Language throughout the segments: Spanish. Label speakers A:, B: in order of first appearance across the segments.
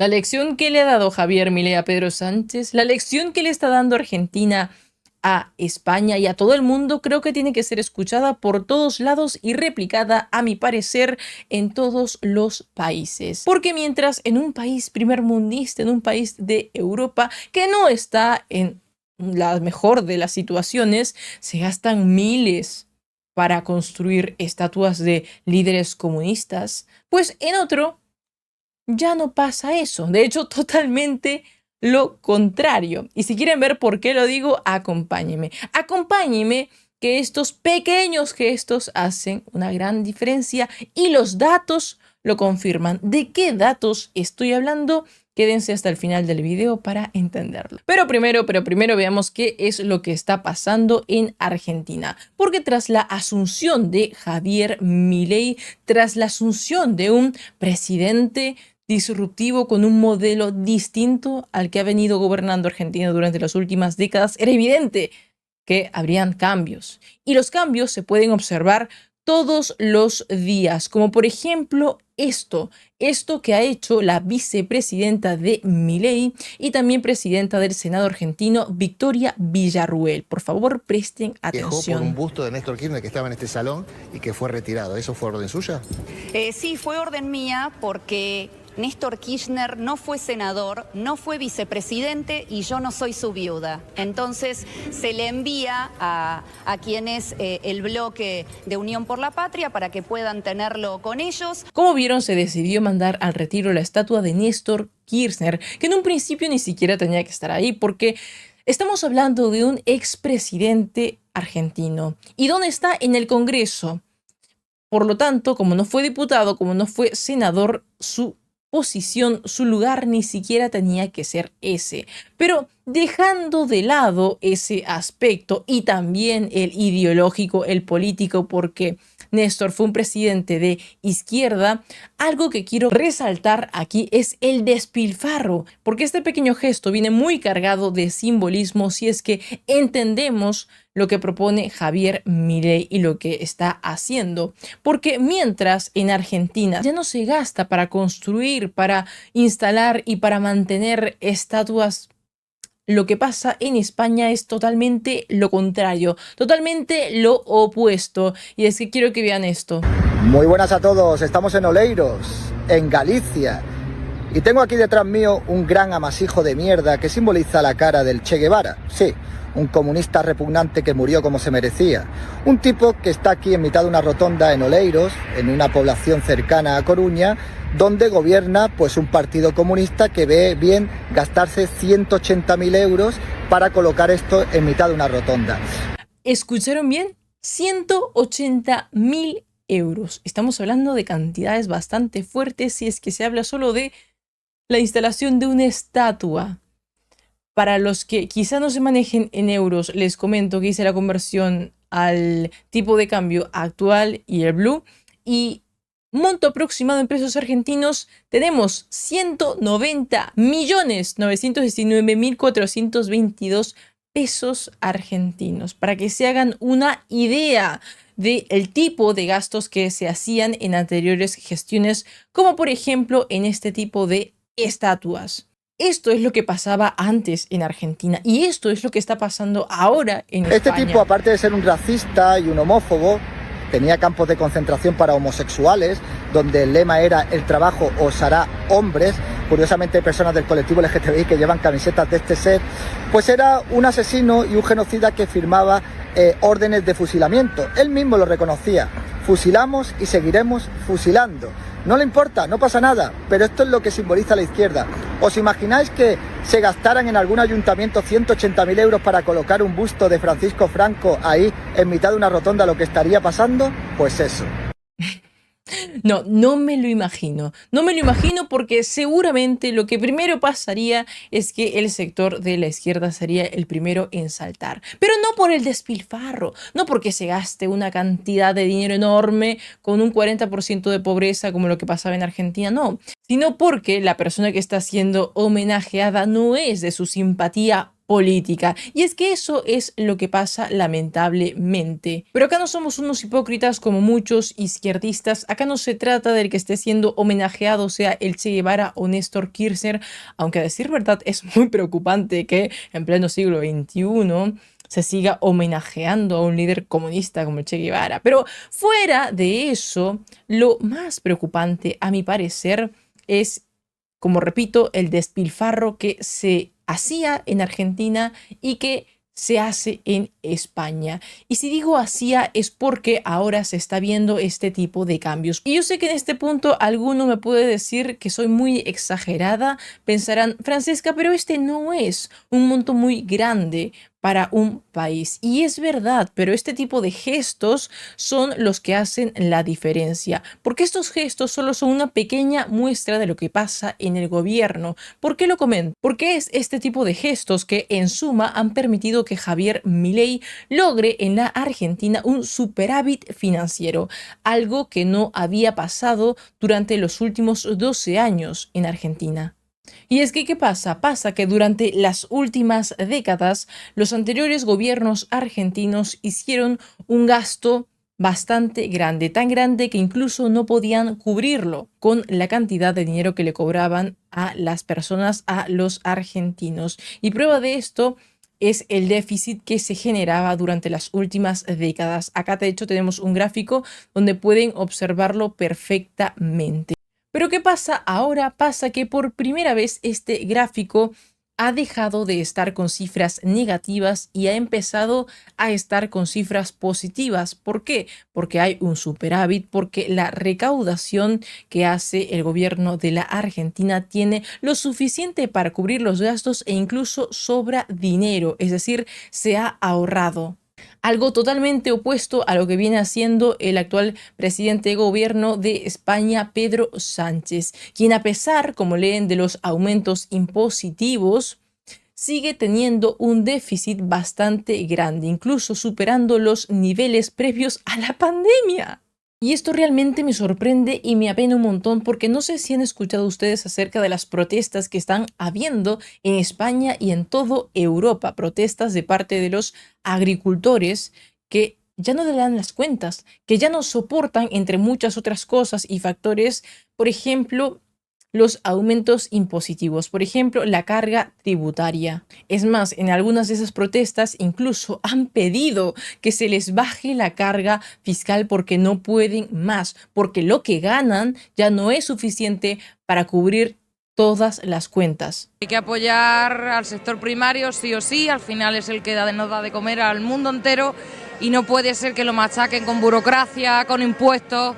A: La lección que le ha dado Javier Milei a Pedro Sánchez, la lección que le está dando Argentina a España y a todo el mundo, creo que tiene que ser escuchada por todos lados y replicada, a mi parecer, en todos los países. Porque mientras en un país primermundista, en un país de Europa que no está en la mejor de las situaciones, se gastan miles para construir estatuas de líderes comunistas, pues en otro ya no pasa eso. De hecho, totalmente lo contrario. Y si quieren ver por qué lo digo, acompáñenme. Acompáñenme, que estos pequeños gestos hacen una gran diferencia y los datos lo confirman. ¿De qué datos estoy hablando? Quédense hasta el final del video para entenderlo. Pero primero veamos qué es lo que está pasando en Argentina. Porque tras la asunción de Javier Milei, tras la asunción de un presidente disruptivo con un modelo distinto al que ha venido gobernando Argentina durante las últimas décadas, era evidente que habrían cambios. Y los cambios se pueden observar todos los días, como por ejemplo esto que ha hecho la vicepresidenta de Milei y también presidenta del Senado argentino, Victoria Villarruel. Por favor, presten atención.
B: Por un busto de Néstor Kirchner que estaba en este salón y que fue retirado. ¿Eso fue orden suya?
C: Sí, fue orden mía porque Néstor Kirchner no fue senador, no fue vicepresidente y yo no soy su viuda. Entonces se le envía a quien es el bloque de Unión por la Patria para que puedan tenerlo con ellos.
A: Como vieron, se decidió mandar al retiro la estatua de Néstor Kirchner, que en un principio ni siquiera tenía que estar ahí porque estamos hablando de un expresidente argentino. ¿Y dónde está? En el Congreso. Por lo tanto, como no fue diputado, como no fue senador, su posición, su lugar ni siquiera tenía que ser ese. Pero dejando de lado ese aspecto y también el ideológico, el político, porque Néstor fue un presidente de izquierda, algo que quiero resaltar aquí es el despilfarro, porque este pequeño gesto viene muy cargado de simbolismo si es que entendemos lo que propone Javier Milei y lo que está haciendo. Porque mientras en Argentina ya no se gasta para construir, para instalar y para mantener estatuas, lo que pasa en España es totalmente lo contrario, totalmente lo opuesto. Y es que quiero que vean esto.
D: Muy buenas a todos, estamos en Oleiros, en Galicia. Y tengo aquí detrás mío un gran amasijo de mierda que simboliza la cara del Che Guevara. Sí, un comunista repugnante que murió como se merecía. Un tipo que está aquí en mitad de una rotonda en Oleiros, en una población cercana a Coruña, donde gobierna pues un partido comunista que ve bien gastarse 180.000 euros para colocar esto en mitad de una rotonda.
A: ¿Escucharon bien? 180.000 euros. Estamos hablando de cantidades bastante fuertes si es que se habla solo de la instalación de una estatua. Para los que quizá no se manejen en euros, les comento que hice la conversión al tipo de cambio actual y el blue. Y monto aproximado en pesos argentinos tenemos 190.919.422 pesos argentinos. Para que se hagan una idea del tipo de gastos que se hacían en anteriores gestiones, como por ejemplo en este tipo de estatuas. Esto es lo que pasaba antes en Argentina y esto es lo que está pasando ahora en España.
D: Este tipo, aparte de ser un racista y un homófobo, tenía campos de concentración para homosexuales, donde el lema era el trabajo os hará hombres. Curiosamente hay personas del colectivo LGTBI que llevan camisetas de este ser. Pues era un asesino y un genocida que firmaba órdenes de fusilamiento. Él mismo lo reconocía. Fusilamos y seguiremos fusilando. No le importa, no pasa nada, pero esto es lo que simboliza la izquierda. ¿Os imagináis que se gastaran en algún ayuntamiento 180.000 euros para colocar un busto de Francisco Franco ahí en mitad de una rotonda, lo que estaría pasando? Pues eso.
A: No me lo imagino. No me lo imagino porque seguramente lo que primero pasaría es que el sector de la izquierda sería el primero en saltar. Pero no por el despilfarro, no porque se gaste una cantidad de dinero enorme con un 40% de pobreza como lo que pasaba en Argentina, no. Sino porque la persona que está siendo homenajeada no es de su simpatía política. Y es que eso es lo que pasa lamentablemente. Pero acá no somos unos hipócritas como muchos izquierdistas. Acá no se trata del que esté siendo homenajeado, sea el Che Guevara o Néstor Kirchner, aunque a decir verdad es muy preocupante que en pleno siglo XXI se siga homenajeando a un líder comunista como el Che Guevara. Pero fuera de eso, lo más preocupante, a mi parecer, es, como repito, el despilfarro que se hacía en Argentina y que se hace en España. Y si digo hacía es porque ahora se está viendo este tipo de cambios. Y yo sé que en este punto alguno me puede decir que soy muy exagerada. Pensarán, Francesca, pero este no es un monto muy grande para un país. Y es verdad, pero este tipo de gestos son los que hacen la diferencia. Porque estos gestos solo son una pequeña muestra de lo que pasa en el gobierno. ¿Por qué lo comento? Porque es este tipo de gestos que en suma han permitido que Javier Milei logre en la Argentina un superávit financiero, algo que no había pasado durante los últimos 12 años en Argentina. Y es que, ¿qué pasa? Pasa que durante las últimas décadas, los anteriores gobiernos argentinos hicieron un gasto bastante grande, tan grande que incluso no podían cubrirlo con la cantidad de dinero que le cobraban a las personas, a los argentinos. Y prueba de esto es el déficit que se generaba durante las últimas décadas. Acá de hecho tenemos un gráfico donde pueden observarlo perfectamente. Pero ¿qué pasa ahora? Pasa que por primera vez este gráfico ha dejado de estar con cifras negativas y ha empezado a estar con cifras positivas. ¿Por qué? Porque hay un superávit, porque la recaudación que hace el gobierno de la Argentina tiene lo suficiente para cubrir los gastos e incluso sobra dinero, es decir, se ha ahorrado. Algo totalmente opuesto a lo que viene haciendo el actual presidente de gobierno de España, Pedro Sánchez, quien a pesar, como leen, de los aumentos impositivos, sigue teniendo un déficit bastante grande, incluso superando los niveles previos a la pandemia. Y esto realmente me sorprende y me apena un montón porque no sé si han escuchado ustedes acerca de las protestas que están habiendo en España y en toda Europa. Protestas de parte de los agricultores que ya no le dan las cuentas, que ya no soportan, entre muchas otras cosas y factores, por ejemplo, los aumentos impositivos, por ejemplo, la carga tributaria. Es más, en algunas de esas protestas incluso han pedido que se les baje la carga fiscal porque no pueden más, porque lo que ganan ya no es suficiente para cubrir todas las cuentas.
E: Hay que apoyar al sector primario sí o sí, al final es el que nos da de comer al mundo entero y no puede ser que lo machaquen con burocracia, con impuestos.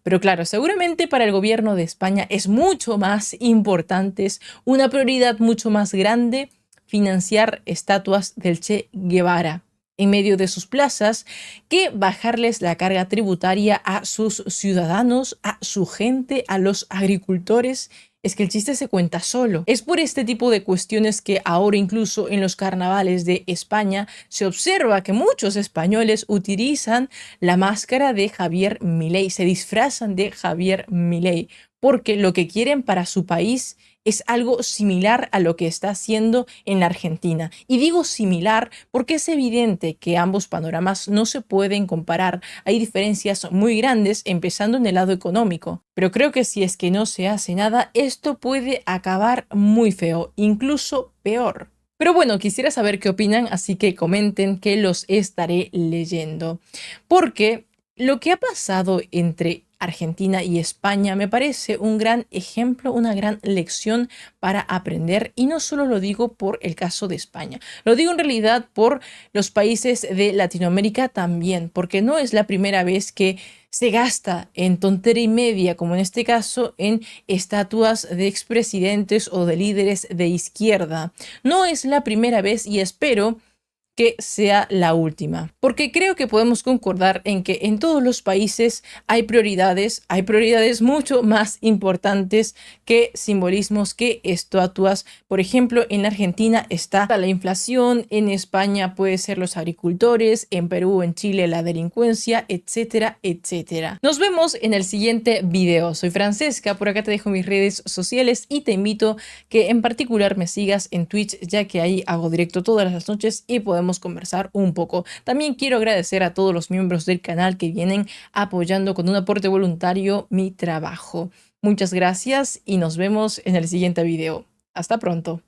A: Pero claro, seguramente para el gobierno de España es mucho más importante, es una prioridad mucho más grande financiar estatuas del Che Guevara en medio de sus plazas que bajarles la carga tributaria a sus ciudadanos, a su gente, a los agricultores. Es que el chiste se cuenta solo. Es por este tipo de cuestiones que ahora incluso en los carnavales de España se observa que muchos españoles utilizan la máscara de Javier Milei, se disfrazan de Javier Milei, porque lo que quieren para su país es algo similar a lo que está haciendo en la Argentina. Y digo similar porque es evidente que ambos panoramas no se pueden comparar. Hay diferencias muy grandes, empezando en el lado económico. Pero creo que si es que no se hace nada, esto puede acabar muy feo, incluso peor. Pero bueno, quisiera saber qué opinan, así que comenten que los estaré leyendo. Porque lo que ha pasado entre Argentina y España me parece un gran ejemplo, una gran lección para aprender, y no solo lo digo por el caso de España, lo digo en realidad por los países de Latinoamérica también, porque no es la primera vez que se gasta en tontería y media, como en este caso, en estatuas de expresidentes o de líderes de izquierda. No es la primera vez y espero que sea la última, porque creo que podemos concordar en que en todos los países hay prioridades mucho más importantes que simbolismos, que estatuas. Por ejemplo, en Argentina está la inflación, en España puede ser los agricultores, en Perú, en Chile la delincuencia, etcétera, etcétera. Nos vemos en el siguiente video. Soy Francesca, por acá te dejo mis redes sociales y te invito que en particular me sigas en Twitch, ya que ahí hago directo todas las noches y podemos conversar un poco. También quiero agradecer a todos los miembros del canal que vienen apoyando con un aporte voluntario mi trabajo. Muchas gracias y nos vemos en el siguiente video. Hasta pronto.